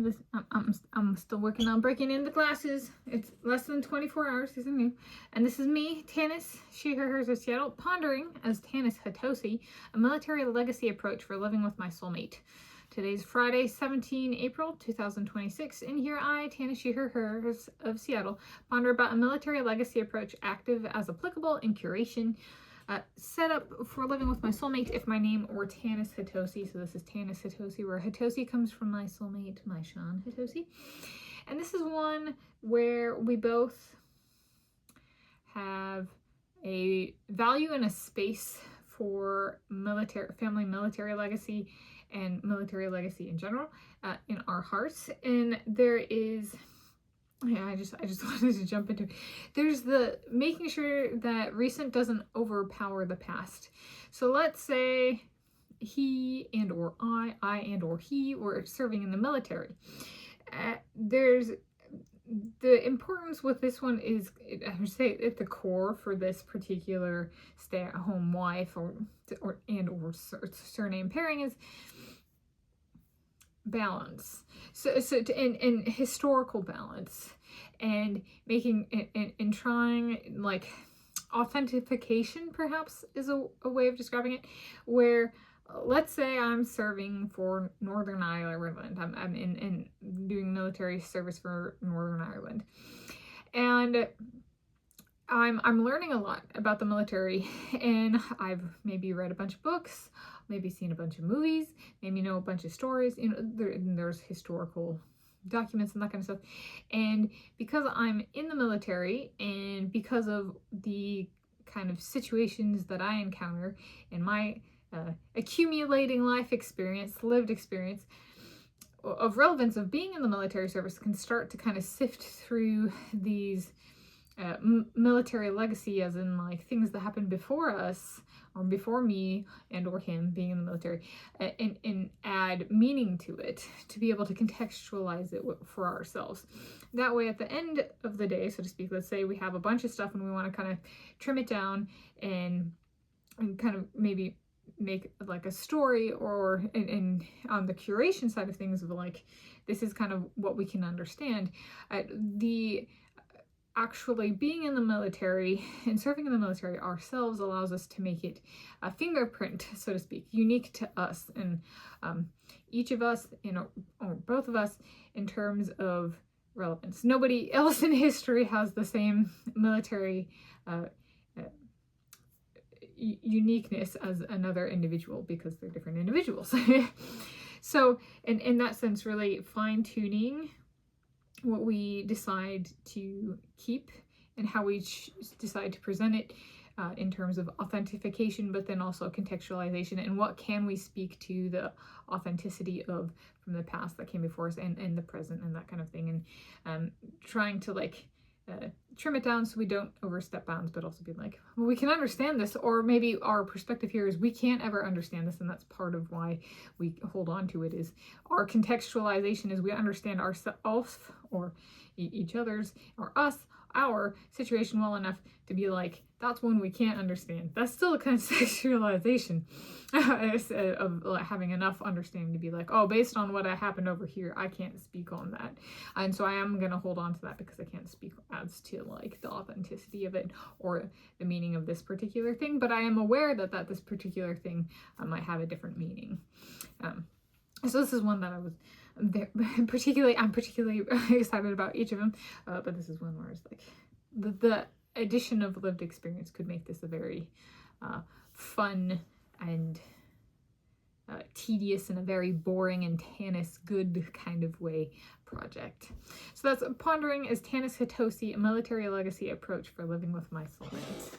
this. I'm still working on breaking in the glasses. It's less than 24 hours. These are new. And this is me, Tanis, she, her, hers of Seattle, pondering as Tanis Hatosy, a military legacy approach for living with my soulmate. Today's Friday, 17 April 2026, and here I, Tanis, she, her, hers of Seattle, ponder about a military legacy approach active as applicable in curation, set up for living with my soulmate if my name were Tanis Hatosy. So this is Tanis Hatosy, where Hatosy comes from my soulmate, my Sean Hatosy. And this is one where we both have a value and a space for family military legacy and military legacy in general in our hearts. And there is, yeah, I just wanted to jump into it. There's the making sure that recent doesn't overpower the past. So let's say he and or I and or he were serving in the military. There's the importance with this one is, I would say, at the core for this particular stay-at-home wife or surname pairing is balance. So in historical balance, and making and trying, like, authentication perhaps is a way of describing it, where let's say I'm serving for Northern Ireland. I'm in doing military service for Northern Ireland, and I'm learning a lot about the military, and I've maybe read a bunch of books, maybe seen a bunch of movies, maybe know a bunch of stories. You know, there's historical documents and that kind of stuff. And because I'm in the military, and because of the kind of situations that I encounter in my accumulating life experience, lived experience of relevance of being in the military service, can start to kind of sift through these military legacy, as in like things that happened before us or before me and or him being in the military, and add meaning to it to be able to contextualize it for ourselves. That way, at the end of the day, so to speak, let's say we have a bunch of stuff and we want to kind of trim it down and kind of maybe make like a story, or in on the curation side of things, of like, this is kind of what we can understand. The actually being in the military and serving in the military ourselves allows us to make it a fingerprint, so to speak, unique to us, and each of us, you know, or both of us, in terms of relevance. Nobody else in history has the same military uniqueness as another individual, because they're different individuals. So in that sense, really fine-tuning what we decide to keep and how we decide to present it in terms of authentication, but then also contextualization, and what can we speak to the authenticity of from the past that came before us, and the present, and that kind of thing, and trying to like trim it down so we don't overstep bounds, but also be like, well, we can understand this, or maybe our perspective here is we can't ever understand this, and that's part of why we hold on to it, is our contextualization is we understand ourselves or each other's or us, our situation well enough to be like, that's one we can't understand. That's still a contextualization of having enough understanding to be like, oh, based on what happened over here, I can't speak on that. And so I am going to hold on to that because I can't speak as to like the authenticity of it or the meaning of this particular thing. But I am aware that this particular thing might have a different meaning. So this is one that I'm particularly excited about each of them. But this is one where it's like the addition of lived experience could make this a very fun and tedious and a very boring and Tanis good kind of way project. So that's Pondering as Tanis Hatosy, a military legacy approach for living with my soulmate.